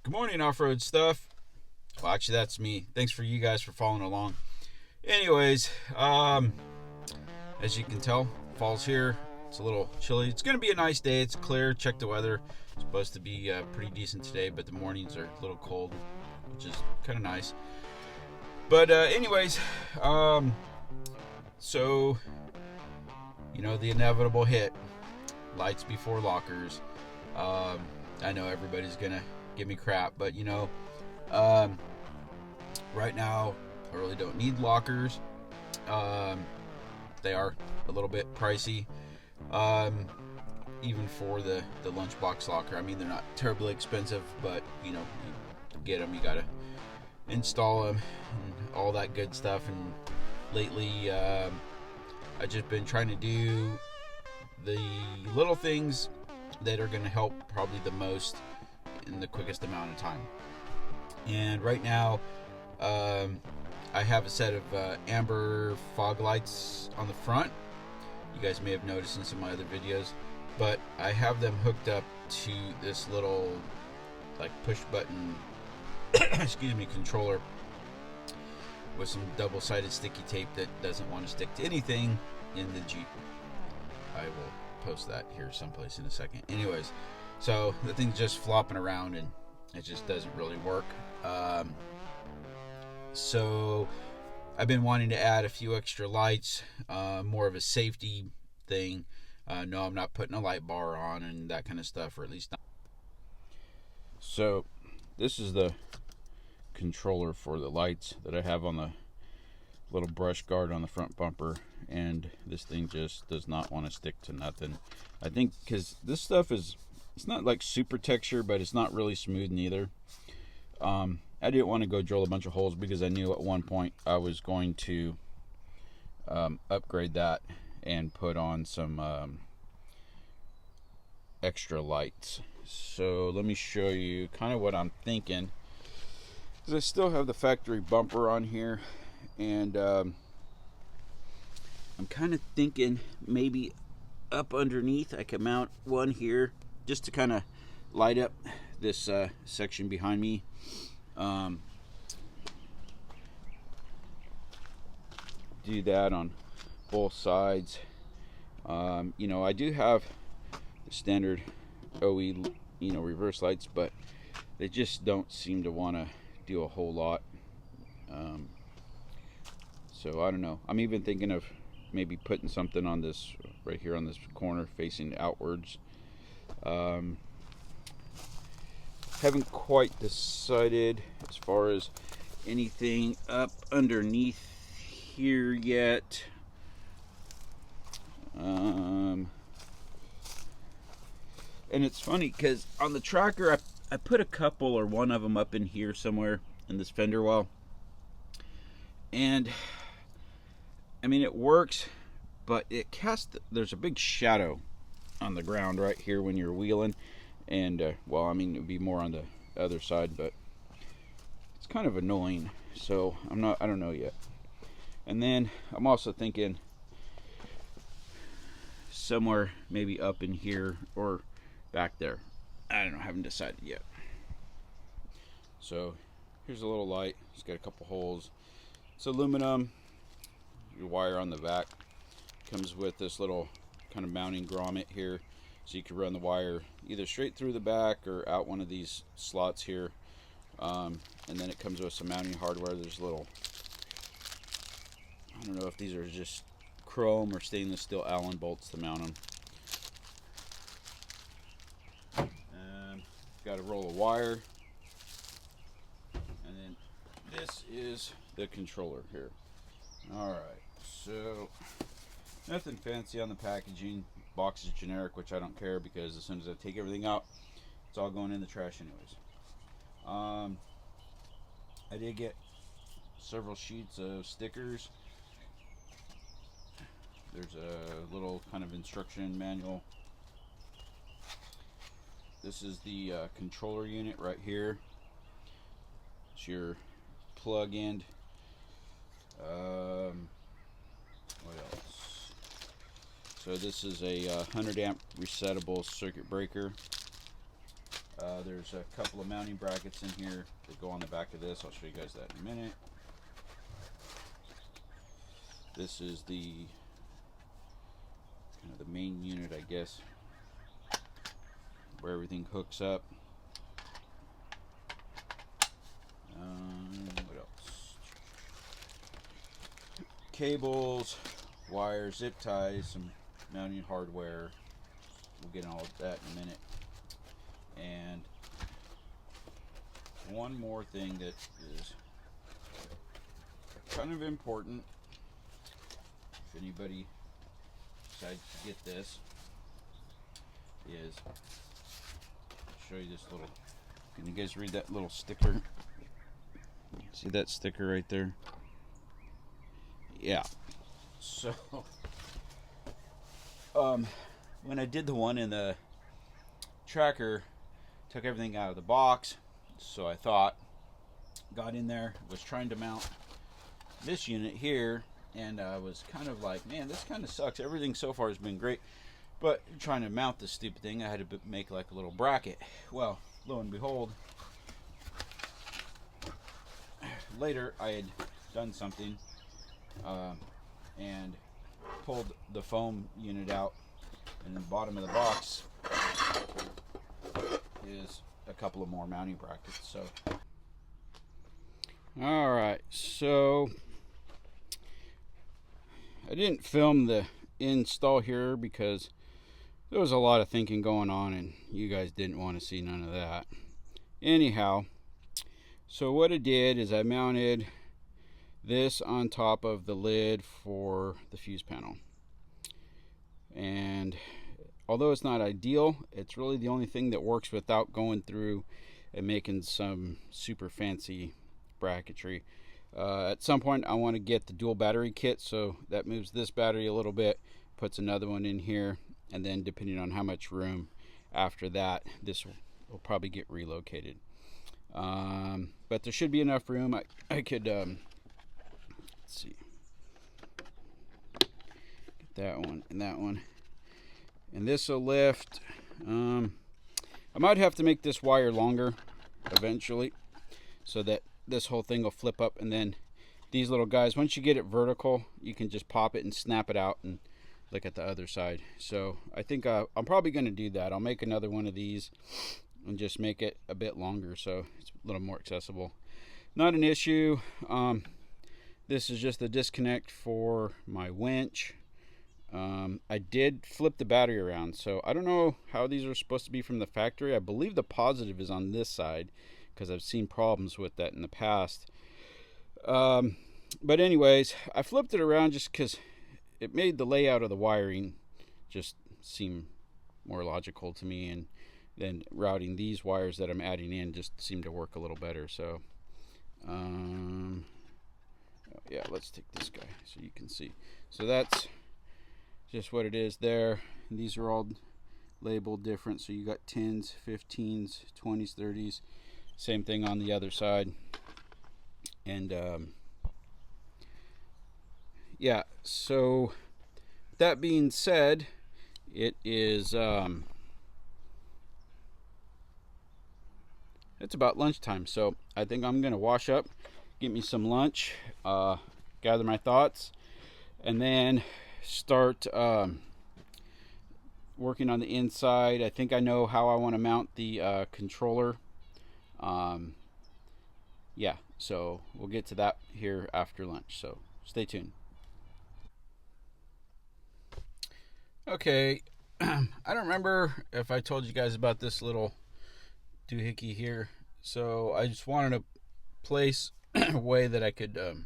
Good morning, off-road stuff. Well, actually, that's me. Thanks for you guys for following along. Anyways, as you can tell, fall's here. It's a little chilly. It's going to be a nice day. It's clear. Check the weather. It's supposed to be pretty decent today, but the mornings are a little cold, which is kind of nice. But anyways, so, the inevitable hit. Lights before lockers. I know everybody's going to give me crap, but right now I really don't need lockers. They are a little bit pricey, even for the lunchbox locker. I mean, they're not terribly expensive, but you get them, you gotta install them and all that good stuff. And lately I've just been trying to do the little things that are going to help probably the most in the quickest amount of time. And right now I have a set of amber fog lights on the front. You guys may have noticed in some of my other videos, but I have them hooked up to this little push button controller with some double-sided sticky tape that doesn't want to stick to anything in the Jeep. I will post that here someplace in a second. Anyways, so the thing's just flopping around and it just doesn't really work. So I've been wanting to add a few extra lights, more of a safety thing. No, I'm not putting a light bar on and that kind of stuff, or at least not. So this is the controller for the lights that I have on the little brush guard on the front bumper, and this thing just does not want to stick to nothing. I think because this stuff it's not like super texture, but it's not really smooth neither. I didn't want to go drill a bunch of holes because I knew at one point I was going to upgrade that and put on some extra lights. So let me show you kind of what I'm thinking, because I still have the factory bumper on here, and I'm kind of thinking maybe up underneath I could mount one here just to kind of light up this section behind me. Do that on both sides. I do have the standard OE reverse lights, but they just don't seem to want to do a whole lot. So I don't know. I'm even thinking of maybe putting something on this right here on this corner facing outwards. Haven't quite decided as far as anything up underneath here yet. And it's funny because on the tracker I put a couple or one of them up in here somewhere in this fender well, and I mean it works, but there's a big shadow on the ground right here when you're wheeling, and it would be more on the other side, but it's kind of annoying. So I don't know yet. And then I'm also thinking somewhere maybe up in here or back there. I don't know, haven't decided yet. So here's a little light. It's got a couple holes. It's aluminum. Your wire on the back comes with this little kind of mounting grommet here, so you can run the wire either straight through the back or out one of these slots here. And then it comes with some mounting hardware. There's little, I don't know if these are just chrome or stainless steel Allen bolts to mount them. Got a roll of wire, and then this is the controller here. Alright, so nothing fancy on the packaging. Box is generic, which I don't care because as soon as I take everything out, it's all going in the trash anyways. I did get several sheets of stickers. There's a little kind of instruction manual. This is the controller unit right here. It's your plug-in. What else? So this is a 100 amp resettable circuit breaker. There's a couple of mounting brackets in here that go on the back of this. I'll show you guys that in a minute. This is the kind of the main unit, I guess, where everything hooks up. What else? Cables, wires, zip ties, some mounting hardware. We'll get all of that in a minute. And one more thing that is kind of important, if anybody decides to get this, is I'll show you this little. Can you guys read that little sticker? See that sticker right there? Yeah. So, when I did the one in the tracker, took everything out of the box, so I thought, got in there, was trying to mount this unit here, and I was kind of like, man, this kind of sucks. Everything so far has been great, but trying to mount this stupid thing, I had to make like a little bracket. Well, lo and behold, later I had done something and pulled the foam unit out, and in the bottom of the box is a couple of more mounting brackets. So, all right, so I didn't film the install here because there was a lot of thinking going on and you guys didn't want to see none of that. Anyhow, so what I did is I mounted this on top of the lid for the fuse panel, and although it's not ideal, it's really the only thing that works without going through and making some super fancy bracketry. At some point I want to get the dual battery kit, so that moves this battery a little bit, puts another one in here, and then depending on how much room after that, this will probably get relocated. But there should be enough room. I could let's see, get that one and that one, and this will lift. I might have to make this wire longer eventually so that this whole thing will flip up, and then these little guys, once you get it vertical, you can just pop it and snap it out and look at the other side. So I think I'm probably going to do that. I'll make another one of these and just make it a bit longer so it's a little more accessible. Not an issue. This is just the disconnect for my winch. I did flip the battery around, so I don't know how these are supposed to be from the factory. I believe the positive is on this side because I've seen problems with that in the past. But anyways, I flipped it around just because it made the layout of the wiring just seem more logical to me, and then routing these wires that I'm adding in just seemed to work a little better. So yeah, let's take this guy so you can see. So that's just what it is there. And these are all labeled different, so you got 10s, 15s, 20s, 30s. Same thing on the other side. And yeah, so that being said, it is it's about lunchtime, so I think I'm gonna wash up, get me some lunch, gather my thoughts, and then start working on the inside. I think I know how I want to mount the controller. Yeah, so we'll get to that here after lunch, so stay tuned. Okay, I don't remember if I told you guys about this little doohickey here, so I just wanted a place a way that I could is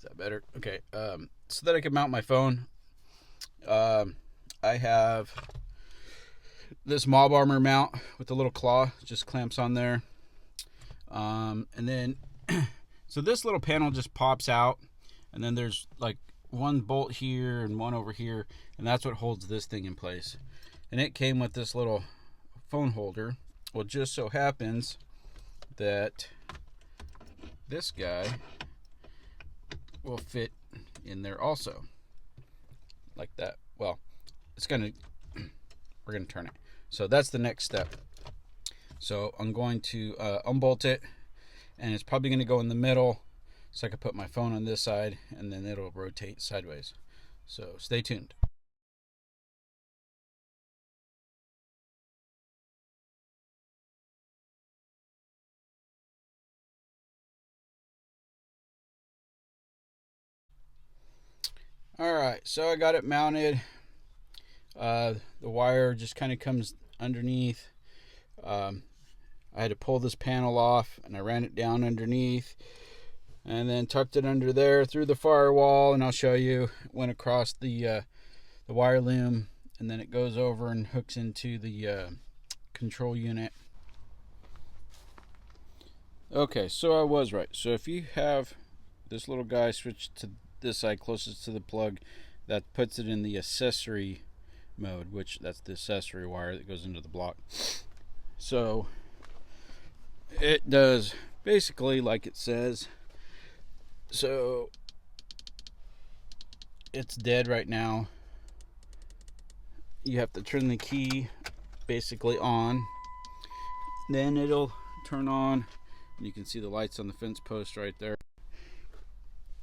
that better? Okay, so that I could mount my phone. I have this Mob Armor mount with the little claw, just clamps on there, and then so this little panel just pops out, and then there's like one bolt here and one over here, and that's what holds this thing in place. And it came with this little phone holder. Well, just so happens that this guy will fit in there also, like that. Well, it's gonna we're gonna turn it. So that's the next step. So I'm going to unbolt it, and it's probably going to go in the middle, so I can put my phone on this side, and then it'll rotate sideways. So stay tuned. Alright, so I got it mounted. The wire just kind of comes underneath. I had to pull this panel off, and I ran it down underneath, and then tucked it under there through the firewall, and I'll show you. Went across the wire loom, and then it goes over and hooks into the control unit. Okay, so I was right. So if you have this little guy switched to this side closest to the plug, that puts it in the accessory mode, which that's the accessory wire that goes into the block. So it does basically like it says. So it's dead right now. You have to turn the key basically on, then it'll turn on. You can see the lights on the fence post right there,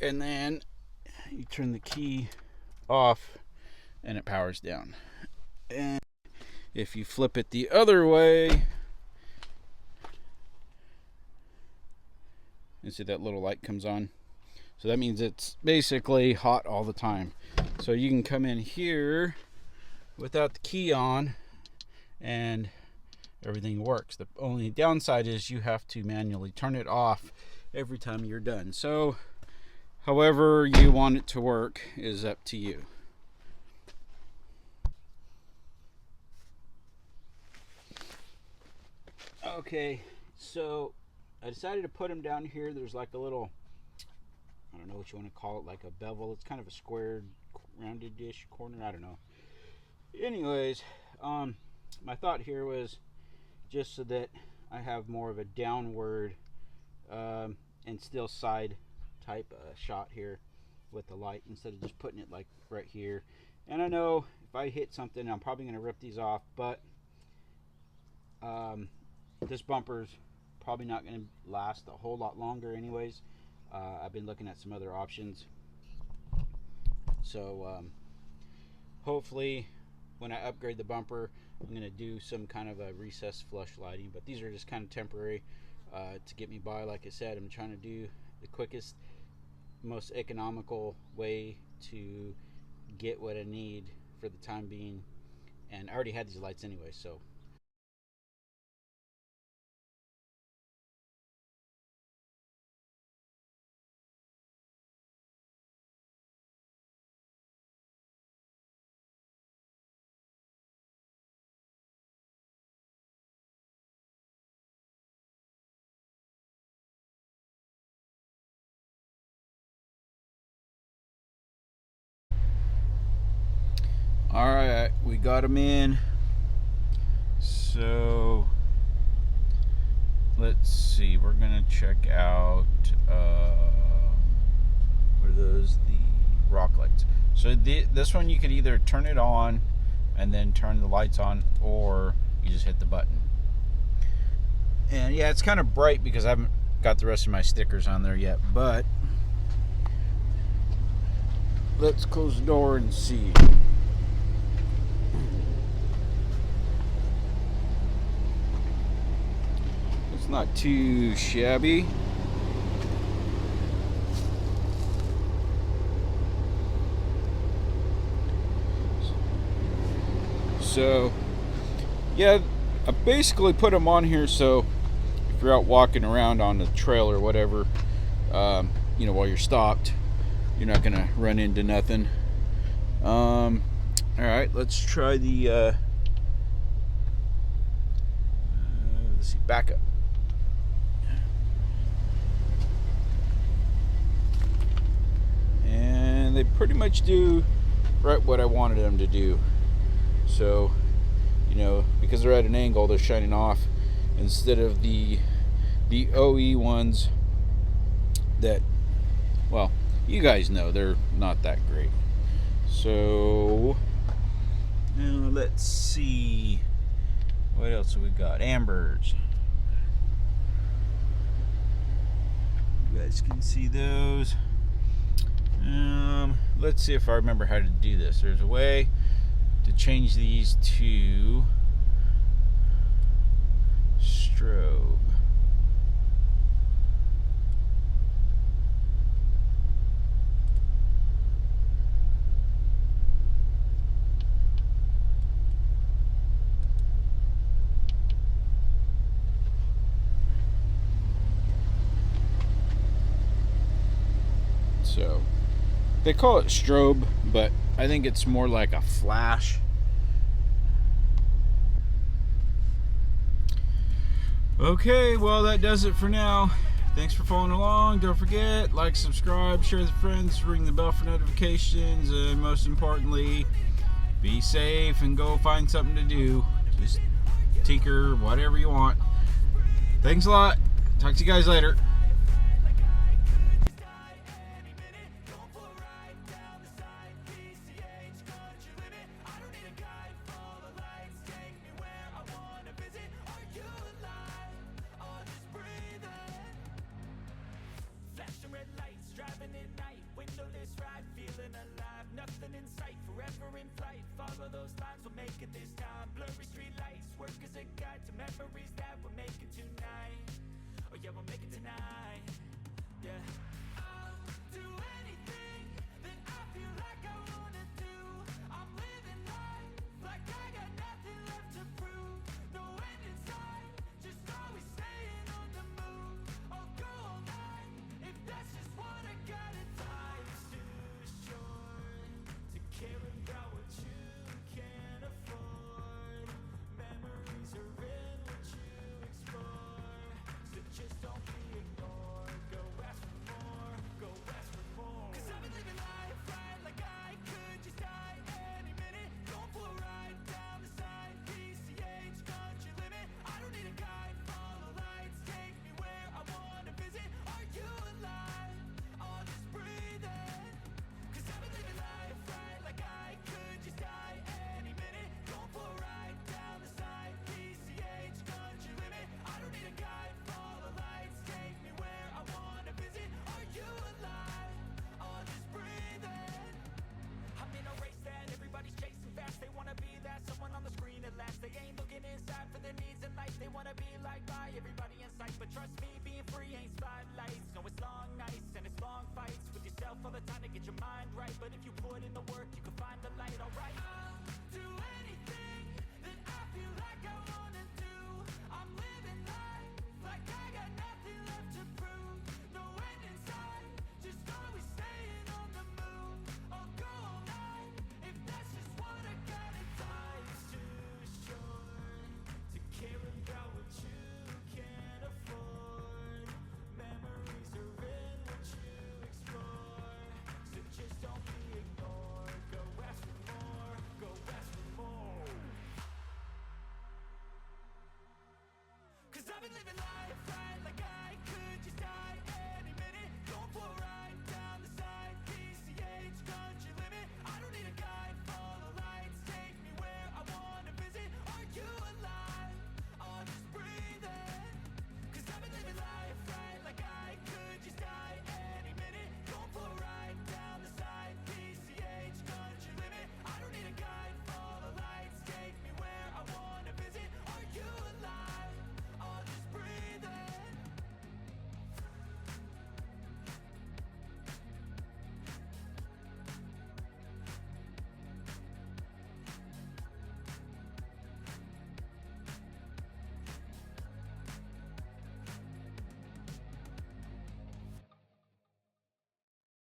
and then you turn the key off and it powers down. And if you flip it the other way, you see that little light comes on. So that means it's basically hot all the time. So you can come in here without the key on and everything works. The only downside is you have to manually turn it off every time you're done. So however you want it to work is up to you. Okay, so I decided to put them down here. There's like a little, I don't know what you want to call it, like a bevel. It's kind of a squared, rounded-ish corner. I don't know. Anyways, my thought here was just so that I have more of a downward and still side type shot here with the light, instead of just putting it like right here. And I know if I hit something, I'm probably going to rip these off, but this bumper's probably not going to last a whole lot longer anyways. I've been looking at some other options. So hopefully when I upgrade the bumper, I'm going to do some kind of a recessed flush lighting, but these are just kind of temporary to get me by. Like I said, I'm trying to do the quickest, most economical way to get what I need for the time being, and I already had these lights anyway, so alright, we got them in. So let's see, we're gonna check out what are those, the rock lights. So this one you could either turn it on and then turn the lights on, or you just hit the button. And yeah, it's kind of bright because I haven't got the rest of my stickers on there yet, but let's close the door and see. It's not too shabby. So yeah, I basically put them on here so if you're out walking around on the trail or whatever, you know, while you're stopped, you're not gonna run into nothing. All right, let's try the let's see, backup. And they pretty much do right what I wanted them to do. So, you know, because they're at an angle, they're shining off instead of the OE ones that, well, you guys know they're not that great. So now let's see what else have we got. Ambers. guys can see those. Let's see if I remember how to do this. There's a way to change these to strobe. So they call it strobe, but I think it's more like a flash. Okay, well, that does it for now. Thanks for following along. Don't forget, like, subscribe, share with friends, ring the bell for notifications, and most importantly, be safe and go find something to do. Just tinker, whatever you want. Thanks a lot. Talk to you guys later. Nothing in sight, forever in flight. Follow those lines, we'll make it this time. Blurry street lights, work as a guide to memories that we're making tonight. Oh yeah, we'll make it tonight. Yeah. I'll do anything that I feel like I wanna do. I'm living life like I got nothing left to prove. No end in sight, just always staying on the move. I'll go all night if that's just what I gotta do. Life's too short to care about what you can't afford. Memories are in what you explore. So just don't be ignored. Go ask for more, go ask for more. 'Cause I've been living life right like I could just die any minute. Going for a ride down the side, PCH, country limit. I don't need a guide, follow lights, take me where I wanna visit. Are you alive? I'll just breathe in. 'Cause I've been living life right like I could just die any minute. Going for a ride down the side, PCH, country limit. I don't need a guide, follow lights, take me where I wanna visit. Are you alive? I'll just breathe in. I'm in a race that everybody's chasing fast. They wanna be that someone on the screen at last. They ain't looking inside for their needs in life. They wanna be liked by everybody in sight. But trust me, being free ain't spotlights. No, it's long nights and it's long fights with yourself all the time to get your mind right. But if you put in the work, you can find the light, alright?